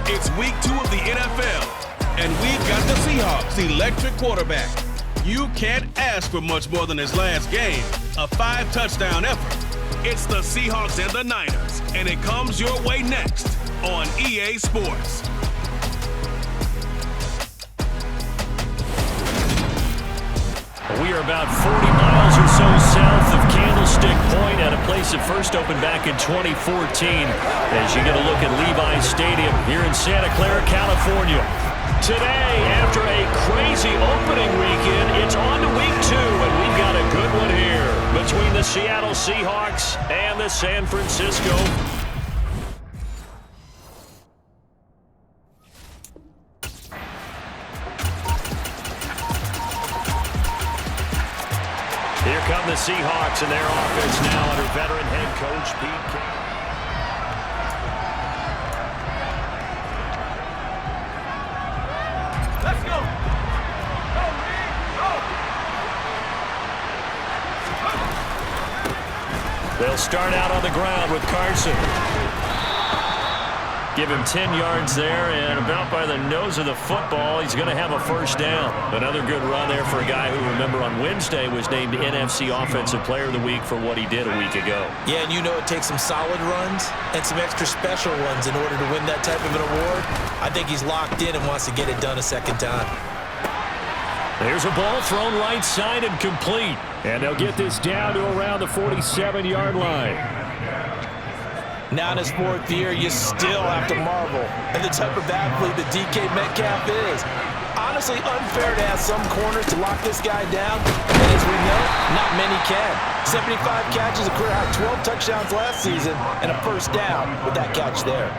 It's week 2 of the NFL, and we've got the Seahawks electric quarterback. You can't ask for much more than his last game, a 5-touchdown effort. It's the Seahawks and the Niners, and it comes your way next on EA Sports. We are about 40 miles or so south of Candlestick Point at a place that first opened back in 2014 as you get a look at Levi's Stadium here in Santa Clara, California. Today, after a crazy opening weekend, it's on to week 2, and we've got a good one here between the Seattle Seahawks and the San Francisco. Here come the Seahawks and their offense now under veteran head coach Pete King. Let's go. They'll start out on the ground with Carson. Give him 10 yards there, and about by the nose of the football, he's going to have a first down. Another good run there for a guy who, remember, on Wednesday was named NFC Offensive Player of the Week for what he did a week ago. Yeah, and you know it takes some solid runs and some extra special ones in order to win that type of an award. I think he's locked in and wants to get it done a second time. There's a ball thrown right side and complete. And they'll get this down to around the 47-yard line. Now in his 4th year, you still have to marvel at the type of athlete that DK Metcalf is. Honestly, unfair to ask some corners to lock this guy down, and as we know, not many can. 75 catches, a career high 12 touchdowns last season, and a first down with that catch there.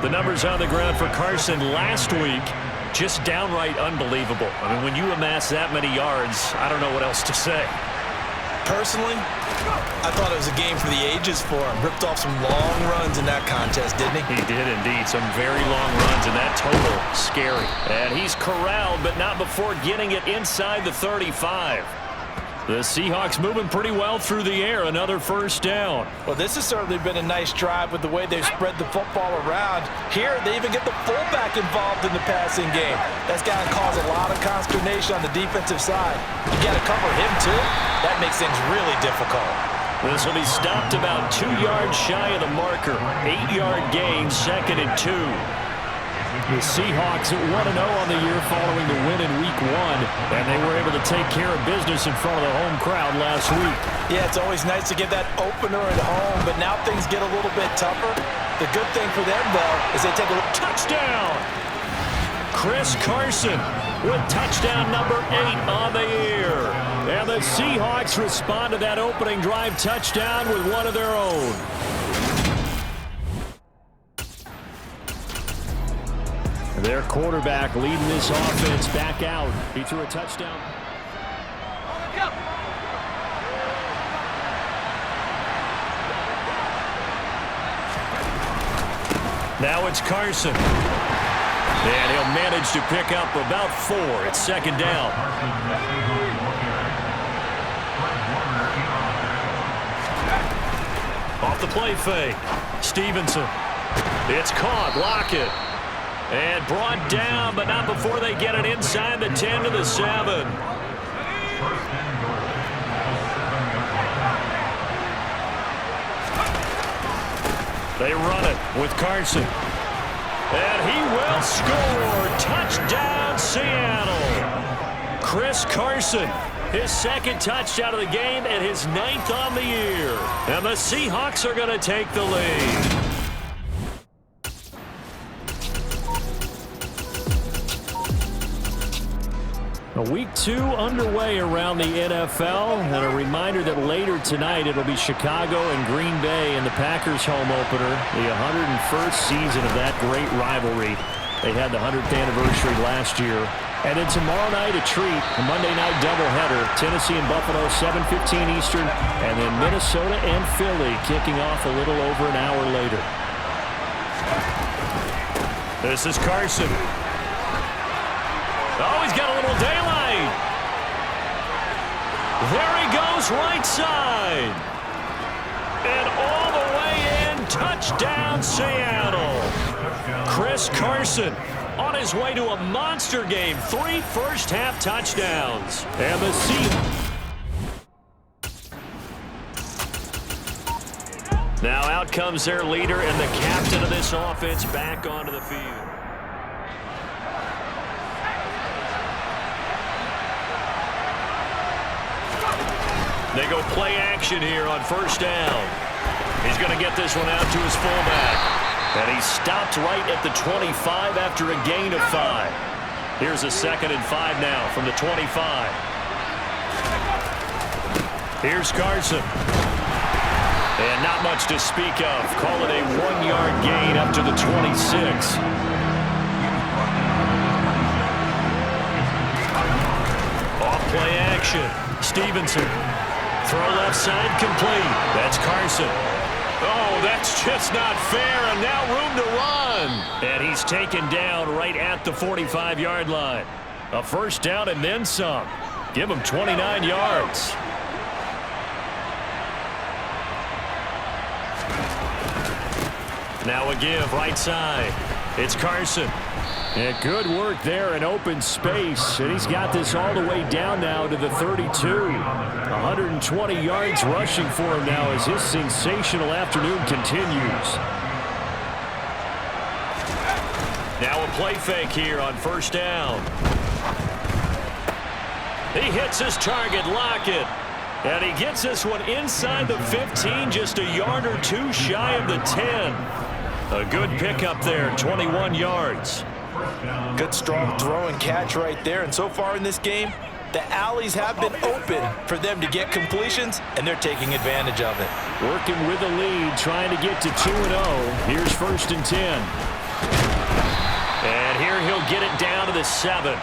The numbers on the ground for Carson last week, just downright unbelievable. I mean, when you amass that many yards, I don't know what else to say. Personally, I thought it was a game for the ages for him. Ripped off some long runs in that contest, didn't he? He did indeed. Some very long runs, and that total, scary. And he's corralled, but not before getting it inside the 35. The Seahawks moving pretty well through the air. Another first down. Well, this has certainly been a nice drive with the way they've spread the football around. Here, they even get the fullback involved in the passing game. That's got to cause a lot of consternation on the defensive side. You got to cover him, too. That makes things really difficult. This will be stopped about 2 yards shy of the marker. 8-yard gain, 2nd and 2. The Seahawks at 1-0 on the year following the win in week 1, and they were able to take care of business in front of the home crowd last week. Yeah, it's always nice to get that opener at home, but now things get a little bit tougher. The good thing for them, though, is they take a touchdown. Chris Carson with touchdown number 8 on the year. And the Seahawks respond to that opening drive touchdown with one of their own. Their quarterback leading this offense back out. He threw a touchdown. Now it's Carson. And he'll manage to pick up about 4. It's 2nd down. Off the play fake. Stevenson. It's caught. Lockett. And brought down, but not before they get it inside the 10 to the 7. They run it with Carson. And he will score. Touchdown, Seattle. Chris Carson, his 2nd touchdown of the game and his 9th on the year. And the Seahawks are going to take the lead. Week 2 underway around the NFL, and a reminder that later tonight it'll be Chicago and Green Bay in the Packers home opener, the 101st season of that great rivalry. They had the 100th anniversary last year. And then tomorrow night a treat, a Monday night doubleheader, Tennessee and Buffalo, 7:15 Eastern, and then Minnesota and Philly kicking off a little over an hour later. This is Carson. Oh, he's got a little daylight. There he goes, right side. And all the way in, touchdown, Seattle. Chris Carson on his way to a monster game. 3 first-half touchdowns. And the Seahawks. Now out comes their leader and the captain of this offense back onto the field. They go play action here on first down. He's going to get this one out to his fullback. And he stopped right at the 25 after a gain of 5. Here's a 2nd and 5 now from the 25. Here's Carson. And not much to speak of. Call it a 1-yard gain up to the 26. Off play action. Stevenson. Throw left side complete. That's Carson. Oh, that's just not fair, and now room to run. And he's taken down right at the 45-yard line. A first down and then some. Give him 29 yards. Now a give right side. It's Carson. And good work there in open space. And he's got this all the way down now to the 32. 120 yards rushing for him now as his sensational afternoon continues. Now a play fake here on first down. He hits his target, Lockett. And he gets this one inside the 15, just a yard or two shy of the 10. A good pickup there, 21 yards. Good strong throw and catch right there. And so far in this game, the alleys have been open for them to get completions, and they're taking advantage of it. Working with the lead, trying to get to 2-0. Here's 1st and 10. And here he'll get it down to the 7.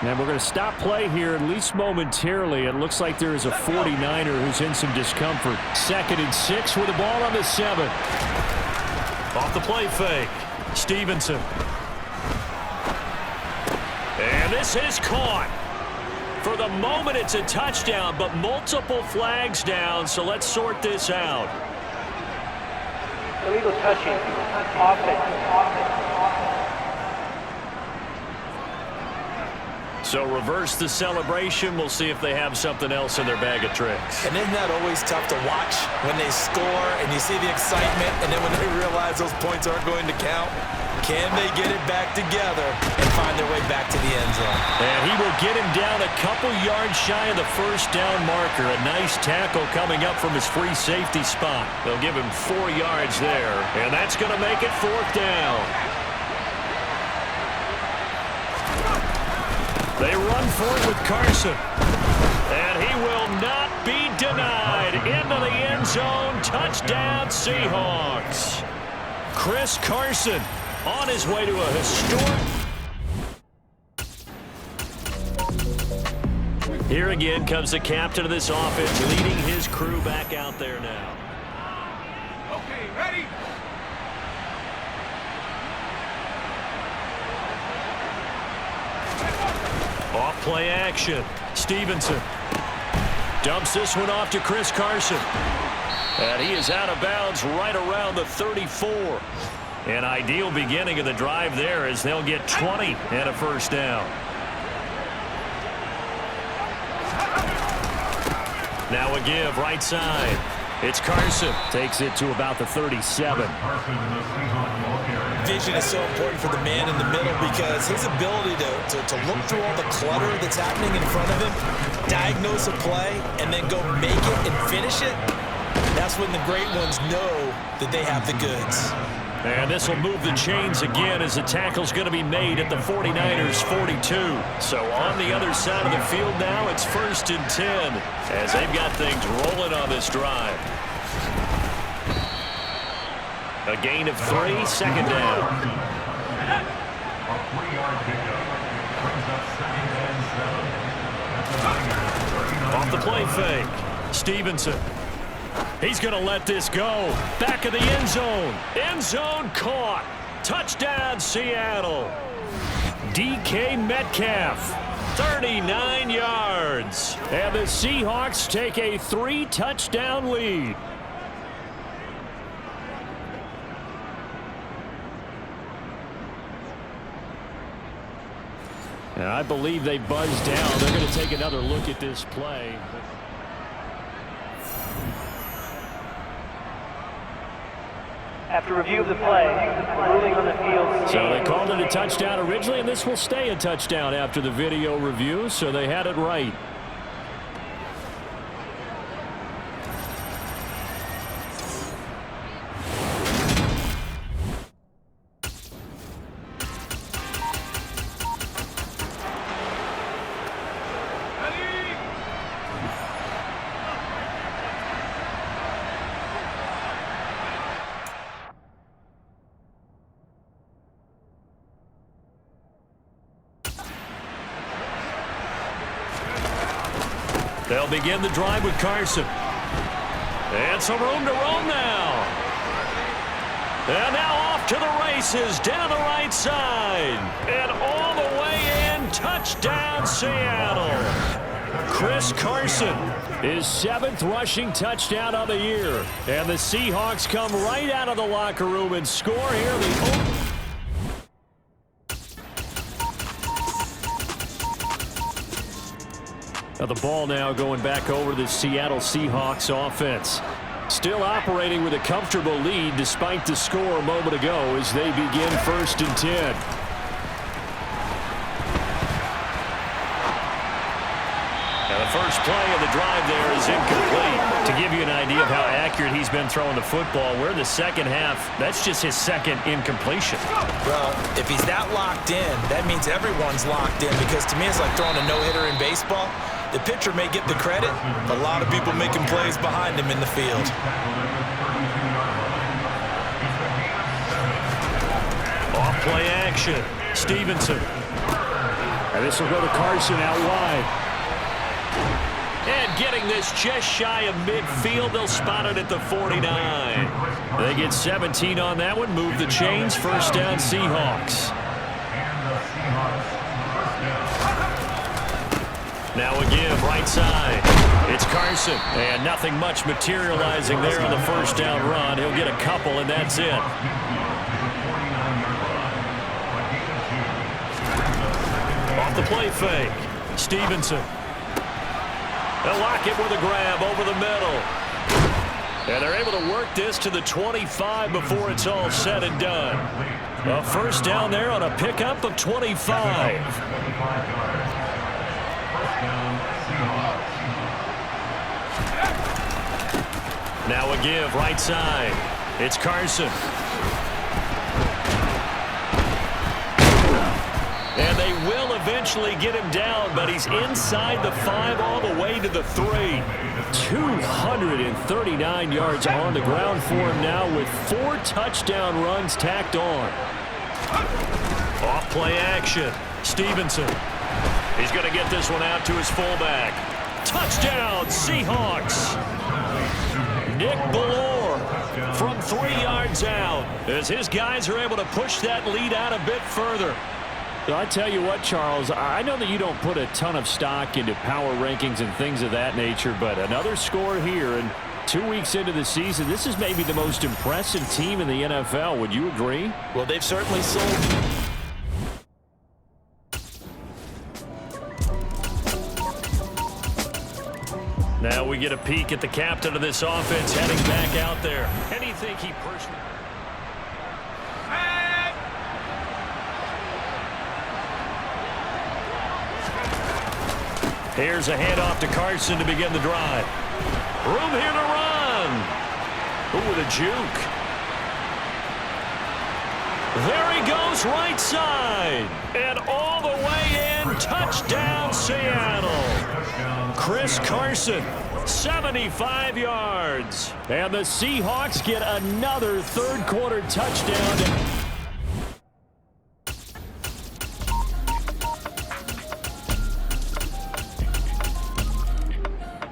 And we're going to stop play here, at least momentarily. It looks like there is a 49er who's in some discomfort. 2nd and 6 with the ball on the 7. Off the play fake. Stevenson. And this is caught. For the moment, it's a touchdown, but multiple flags down, so let's sort this out. Illegal touching. Offense. So reverse the celebration. We'll see if they have something else in their bag of tricks. And isn't that always tough to watch when they score and you see the excitement, and then when they realize those points aren't going to count? Can they get it back together and find their way back to the end zone? And he will get him down a couple yards shy of the first down marker. A nice tackle coming up from his free safety spot. They'll give him 4 yards there, and that's going to make it 4th down. They run forward with Carson. And he will not be denied. Into the end zone. Touchdown, Seahawks. Chris Carson on his way to a historic. Here again comes the captain of this offense, leading his crew back out there now. Okay, ready? Off play action. Stevenson dumps this one off to Chris Carson. And he is out of bounds right around the 34. An ideal beginning of the drive there as they'll get 20 and a first down. Now a give right side. It's Carson. Takes it to about the 37. Vision is so important for the man in the middle because his ability to look through all the clutter that's happening in front of him, diagnose a play, and then go make it and finish it, that's when the great ones know that they have the goods. And this will move the chains again as the tackle's going to be made at the 49ers' 42. So on the other side of the field now, it's 1st and 10 as they've got things rolling on this drive. A gain of 3, 2nd down. Off the play fake. Stevenson. He's going to let this go. Back of the end zone. End zone caught. Touchdown, Seattle. DK Metcalf, 39 yards. And the Seahawks take a 3-touchdown lead. And I believe they buzzed down. They're going to take another look at this play. After review of the play, the ruling on the field. So they called it a touchdown originally, and this will stay a touchdown after the video review, so they had it right. They'll begin the drive with Carson. And some room to roam now. And now off to the races down the right side. And all the way in. Touchdown, Seattle. Chris Carson, his 7th rushing touchdown of the year. And the Seahawks come right out of the locker room and score here. Now the ball now going back over to the Seattle Seahawks offense. Still operating with a comfortable lead despite the score a moment ago as they begin 1st and 10. Now the first play of the drive there is incomplete. To give you an idea of how accurate he's been throwing the football, we're in the second half. That's just his 2nd incompletion. Well, if he's that locked in, that means everyone's locked in, because to me it's like throwing a no-hitter in baseball. The pitcher may get the credit, but a lot of people making plays behind him in the field. Off play action. Stevenson. And this will go to Carson out wide. And getting this just shy of midfield, they'll spot it at the 49. They get 17 on that one, move the chains, 1st down Seahawks. Now a give, right side. It's Carson. And nothing much materializing there on the 1st down run. He'll get a couple, and that's it. Off the play fake. Stevenson. They'll lock it with a grab over the middle. And they're able to work this to the 25 before it's all said and done. A 1st down there on a pickup of 25. Now a give, right side. It's Carson. And they will eventually get him down, but he's inside the 5 all the way to the 3. 239 yards on the ground for him now with 4 touchdown runs tacked on. Off play action. Stevenson. He's going to get this one out to his fullback. Touchdown, Seahawks. Nick Ballore from 3 yards out as his guys are able to push that lead out a bit further. I tell you what, Charles, I know that you don't put a ton of stock into power rankings and things of that nature, but another score here, and 2 weeks into the season, this is maybe the most impressive team in the NFL. Would you agree? Well, they've certainly sold. Now we get a peek at the captain of this offense heading back out there. And you think he personally... Here's a handoff to Carson to begin the drive. Room here to run. Ooh, with a juke. There he goes, right side. And all the way in, touchdown Seattle. Chris Carson, 75 yards. And the Seahawks get another 3rd quarter touchdown.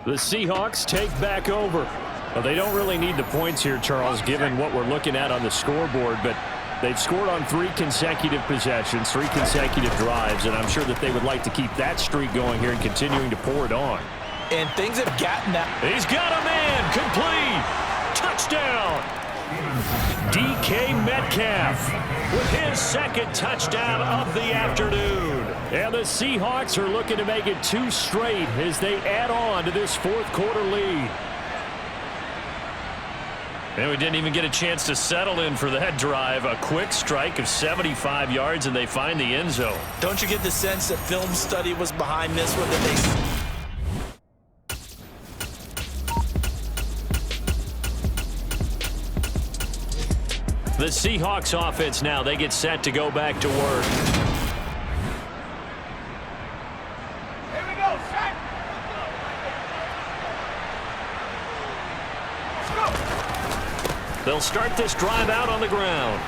The Seahawks take back over. Well, they don't really need the points here, Charles, given what we're looking at on the scoreboard, but they've scored on 3 consecutive possessions, 3 consecutive drives, and I'm sure that they would like to keep that streak going here and continuing to pour it on. And things have gotten that. He's got a man, complete. Touchdown. DK Metcalf with his second touchdown of the afternoon. And the Seahawks are looking to make it 2 straight as they add on to this fourth quarter lead. And we didn't even get a chance to settle in for that drive. A quick strike of 75 yards, and they find the end zone. Don't you get the sense that film study was behind this one? That The Seahawks offense now, they get set to go back to work. Here we go, set. They'll start this drive out on the ground.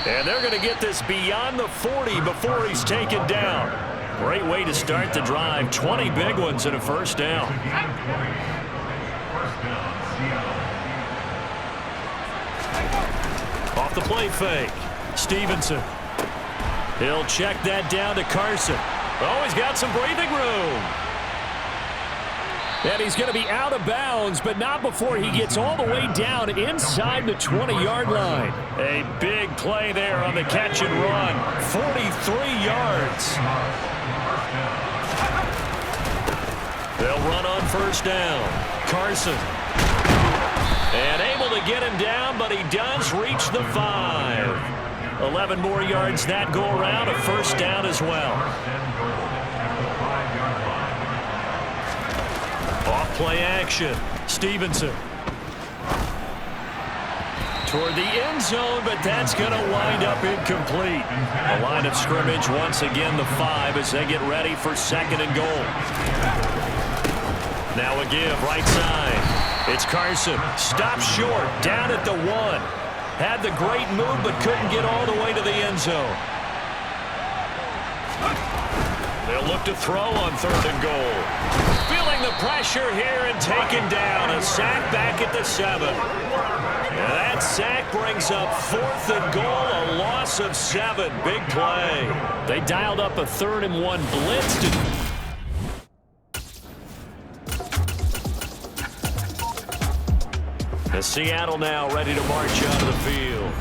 And they're going to get this beyond the 40 before he's taken down. Great way to start the drive. 20 big ones and a first down. Off the play fake. Stevenson. He'll check that down to Carson. Oh, he's got some breathing room. And he's going to be out of bounds, but not before he gets all the way down inside the 20-yard line. A big play there on the catch and run. 43 yards. They'll run on first down. Carson. And able to get him down, but he does reach the 5. 11 more yards that go around, a first down as well. Off-play action. Stevenson. Toward the end zone, but that's going to wind up incomplete. The line of scrimmage once again the 5 as they get ready for second and goal. Now a give, right side. It's Carson. Stopped short, down at the 1. Had the great move, but couldn't get all the way to the end zone. They'll look to throw on third and goal. Feeling the pressure here and taken down. A sack back at the 7. And that sack brings up fourth and goal, a loss of 7. Big play. They dialed up a 3rd and 1 blitz. As Seattle now ready to march out of the field.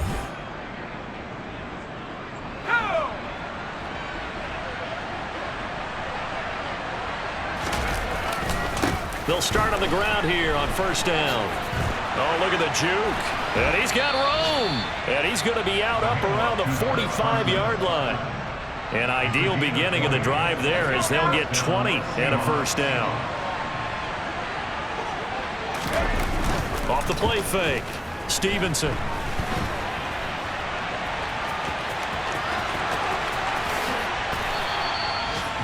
They'll start on the ground here on first down. Oh, look at the juke. And he's got room. And he's going to be out up around the 45-yard line. An ideal beginning of the drive there as they'll get 20 and a first down. Off the play fake. Stevenson.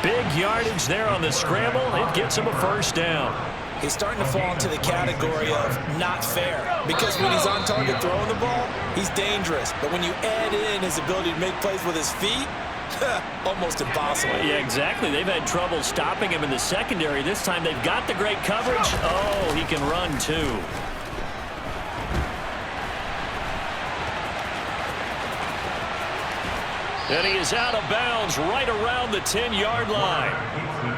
Big yardage there on the scramble. It gets him a first down. he's starting to fall into the category of not fair, because when he's on target throwing the ball, he's dangerous. But when you add in his ability to make plays with his feet, almost impossible. Yeah, exactly. They've had trouble stopping him in the secondary. This time they've got the great coverage. Oh, he can run too. And he is out of bounds right around the 10-yard line.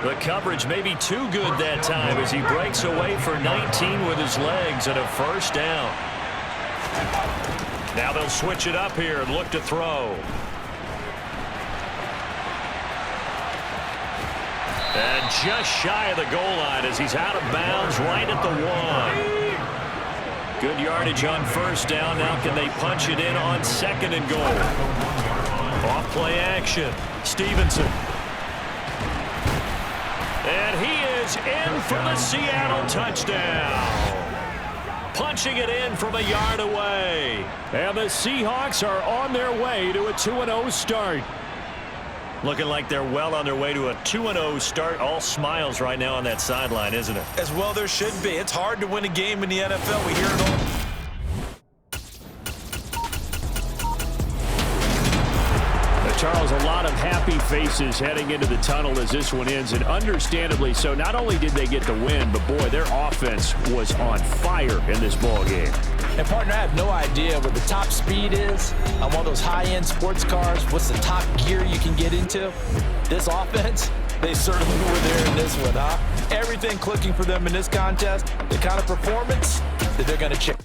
The coverage may be too good that time as he breaks away for 19 with his legs and a first down. Now they'll switch it up here and look to throw. And just shy of the goal line as he's out of bounds right at the 1. Good yardage on first down. Now can they punch it in on second and goal? Off play action. Stevenson. And he is in for the Seattle touchdown. Punching it in from a yard away. And the Seahawks are on their way to a 2-0 start. Looking like they're well on their way to a 2-0 start. All smiles right now on that sideline, isn't it? As well there should be. It's hard to win a game in the NFL. We hear it all. Charles, a lot of happy faces heading into the tunnel as this one ends, and understandably so. Not only did they get the win, but boy, their offense was on fire in this ball game. And partner, I have no idea what the top speed is on one of those high-end sports cars. What's the top gear you can get into? This offense, they certainly were there in this one, huh? everything clicking for them in this contest, the kind of performance that they're going to check.